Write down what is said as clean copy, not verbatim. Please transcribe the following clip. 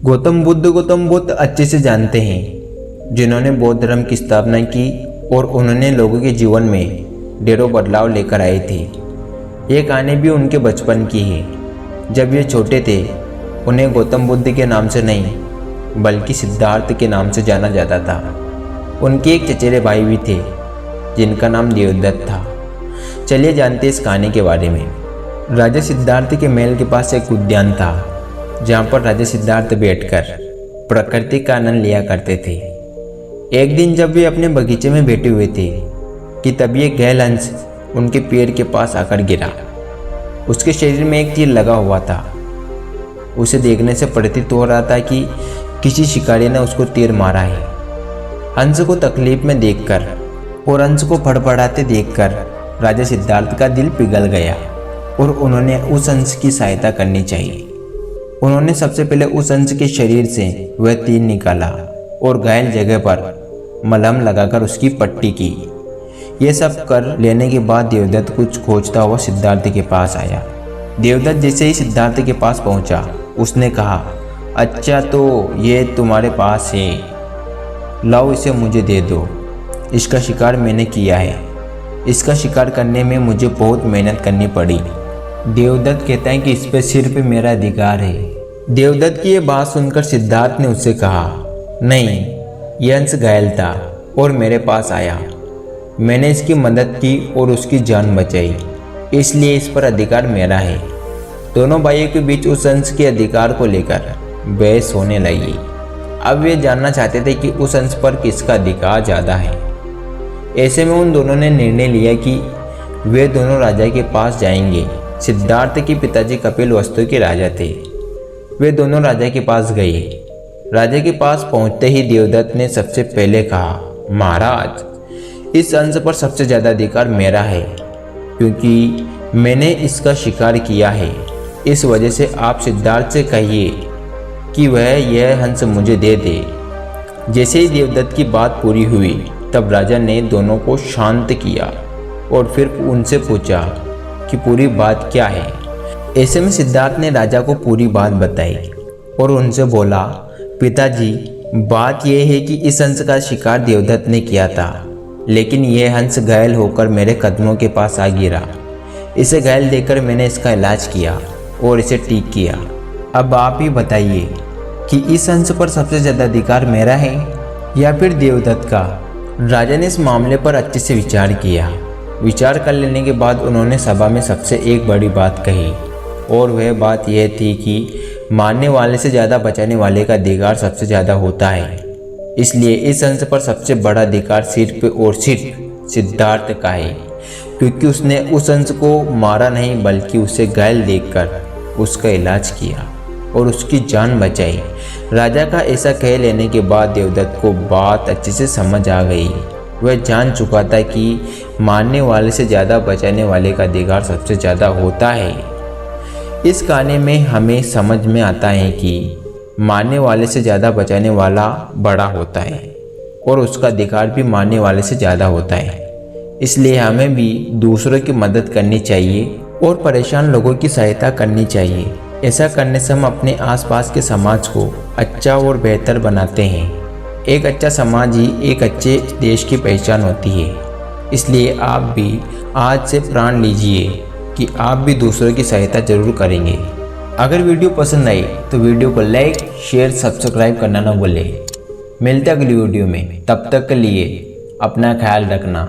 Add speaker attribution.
Speaker 1: गौतम बुद्ध को तो हम बहुत अच्छे से जानते हैं, जिन्होंने बौद्ध धर्म की स्थापना की और उन्होंने लोगों के जीवन में ढेरों बदलाव लेकर आए थे। ये कहानी भी उनके बचपन की है। जब ये छोटे थे उन्हें गौतम बुद्ध के नाम से नहीं बल्कि सिद्धार्थ के नाम से जाना जाता था। उनके एक चचेरे भाई भी थे जिनका नाम देवदत्त था। चलिए जानते हैं इस कहानी के बारे में। राजा सिद्धार्थ के महल के पास एक उद्यान था जहाँ पर राजा सिद्धार्थ बैठकर प्रकृति का आनंद लिया करते थे। एक दिन जब वे अपने बगीचे में बैठे हुए थे कि तभी एक घायल हंस उनके पैर के पास आकर गिरा। उसके शरीर में एक तीर लगा हुआ था। उसे देखने से प्रतीत हो रहा था कि किसी शिकारी ने उसको तीर मारा है। हंस को तकलीफ में देखकर और हंस को फड़फड़ाते देखकर राजा सिद्धार्थ का दिल पिघल गया और उन्होंने उस हंस की सहायता करनी चाहिए। उन्होंने सबसे पहले उस हंस के शरीर से वह तीर निकाला और घायल जगह पर मलहम लगाकर उसकी पट्टी की। यह सब कर लेने के बाद देवदत्त कुछ खोजता हुआ सिद्धार्थ के पास आया। देवदत्त जैसे ही सिद्धार्थ के पास पहुंचा उसने कहा, अच्छा तो ये तुम्हारे पास है, लाओ इसे मुझे दे दो। इसका शिकार मैंने किया है। इसका शिकार करने में मुझे बहुत मेहनत करनी पड़ी। देवदत्त कहता है कि इस पर सिर्फ मेरा अधिकार है। देवदत्त की यह बात सुनकर सिद्धार्थ ने उससे कहा, नहीं, यह हंस घायल था और मेरे पास आया। मैंने इसकी मदद की और उसकी जान बचाई, इसलिए इस पर अधिकार मेरा है। दोनों भाइयों के बीच उस हंस के अधिकार को लेकर बहस होने लगी। अब वे जानना चाहते थे कि उस हंस पर किसका अधिकार ज़्यादा है। ऐसे में उन दोनों ने निर्णय लिया कि वे दोनों राजा के पास जाएंगे। सिद्धार्थ के पिताजी कपिलवस्तु के राजा थे। वे दोनों राजा के पास गए। राजा के पास पहुंचते ही देवदत्त ने सबसे पहले कहा, महाराज, इस हंस पर सबसे ज़्यादा अधिकार मेरा है क्योंकि मैंने इसका शिकार किया है। इस वजह से आप सिद्धार्थ से कहिए कि वह यह हंस मुझे दे दे। जैसे ही देवदत्त की बात पूरी हुई तब राजा ने दोनों को शांत किया और फिर उनसे पूछा कि पूरी बात क्या है। ऐसे में सिद्धार्थ ने राजा को पूरी बात बताई और उनसे बोला, पिताजी, बात यह है कि इस हंस का शिकार देवदत्त ने किया था, लेकिन यह हंस घायल होकर मेरे कदमों के पास आ गिरा। इसे घायल देखकर मैंने इसका इलाज किया और इसे ठीक किया। अब आप ही बताइए कि इस हंस पर सबसे ज़्यादा अधिकार मेरा है या फिर देवदत्त का। राजा ने इस मामले पर अच्छे से विचार किया। विचार कर लेने के बाद उन्होंने सभा में सबसे एक बड़ी बात कही और वह बात यह थी कि मारने वाले से ज़्यादा बचाने वाले का अधिकार सबसे ज़्यादा होता है। इसलिए इस हंस पर सबसे बड़ा अधिकार सिर्फ और सिर्फ सिद्धार्थ का है, क्योंकि उसने उस हंस को मारा नहीं बल्कि उसे घायल देखकर उसका इलाज किया और उसकी जान बचाई। राजा का ऐसा कह लेने के बाद देवदत्त को बात अच्छे से समझ आ गई। वह जान चुका था कि मारने वाले से ज़्यादा बचाने वाले का अधिकार सबसे ज़्यादा होता है। इस कहानी में हमें समझ में आता है कि मारने वाले से ज़्यादा बचाने वाला बड़ा होता है और उसका अधिकार भी मारने वाले से ज़्यादा होता है। इसलिए हमें भी दूसरों की मदद करनी चाहिए और परेशान लोगों की सहायता करनी चाहिए। ऐसा करने से हम अपने आसपास के समाज को अच्छा और बेहतर बनाते हैं। एक अच्छा समाज ही एक अच्छे देश की पहचान होती है। इसलिए आप भी आज से प्रण लीजिए कि आप भी दूसरों की सहायता जरूर करेंगे। अगर वीडियो पसंद आई तो वीडियो को लाइक, शेयर, सब्सक्राइब करना ना भूलें। मिलते हैं अगली वीडियो में। तब तक के लिए अपना ख्याल रखना।